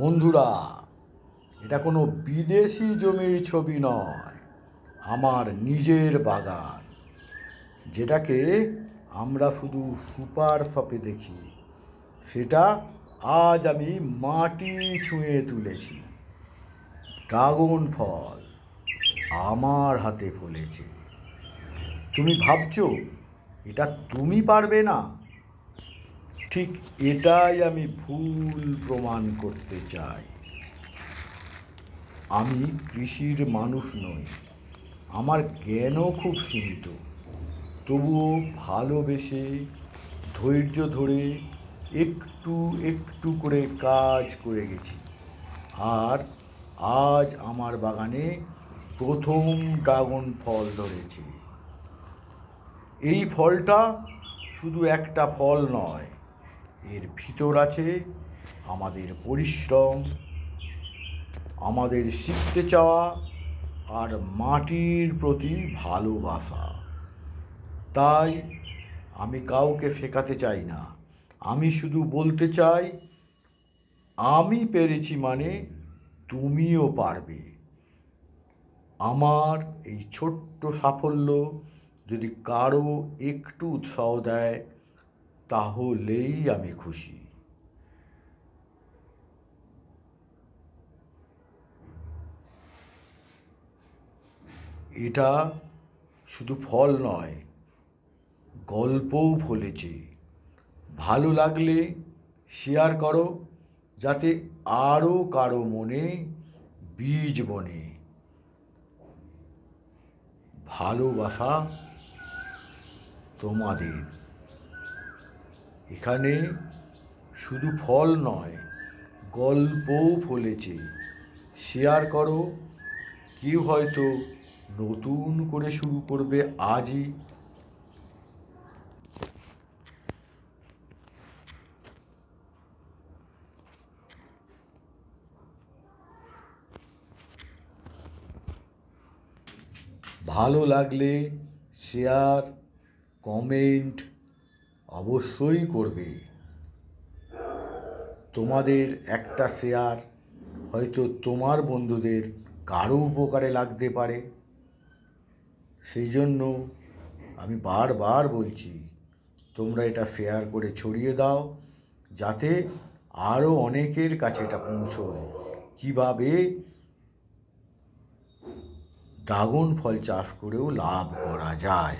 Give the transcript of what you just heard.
বন্ধুরা, এটা কোনো বিদেশি জমির ছবি নয়, আমার নিজের বাগান, যেটাকে আমরা শুধু সুপার শপে দেখি, সেটা আজ আমি মাটি ছুঁয়ে তুলেছি। ড্রাগন ফল আমার হাতে ফলেছে। তুমি ভাবছো এটা তুমি পারবে না? ঠিক এটাই আমি ভুল প্রমাণ করতে চাই। আমি কৃষির মানুষ নই, আমার জ্ঞানও খুব সীমিত, তবুও ভালোবেসে ধৈর্য ধরে একটু একটু করে কাজ করে গেছি। আর আজ আমার বাগানে প্রথম ড্রাগন ফল ধরেছে। এই ফলটা শুধু একটা ফল নয়, এর ভিতর আছে আমাদের পরিশ্রম, আমাদের শিখতে চাওয়া আর মাটির প্রতি ভালোবাসা। তাই আমি কাউকে শেখাতে চাই না, আমি শুধু বলতে চাই, আমি পেরেছি মানে তুমিও পারবে। আমার এই ছোট্ট সাফল্য যদি কারো একটু উৎসাহ দেয়, তাহলেই আমি খুশি। এটা শুধু ফল নয়, গল্পও ফলেছে। ভালো লাগলে শেয়ার করো, যাতে আরও কারো মনে বীজ বনে। ভালোবাসা তোমাদের। এখানে শুধু ফল নয়, গল্পও ফলেছে। শেয়ার করো, কেউ হয়তো নতুন করে শুরু করবে আজই। ভালো লাগলে শেয়ার, কমেন্ট অবশ্যই করবে। তোমাদের একটা শেয়ার হয়তো তোমার বন্ধুদের কারো উপকারে লাগতে পারে। সেই জন্য আমি বারবার বলছি, তোমরা এটা শেয়ার করে ছড়িয়ে দাও, যাতে আরও অনেকের কাছে এটা পৌঁছয় কীভাবে ড্রাগন ফল চাষ করেও লাভ করা যায়।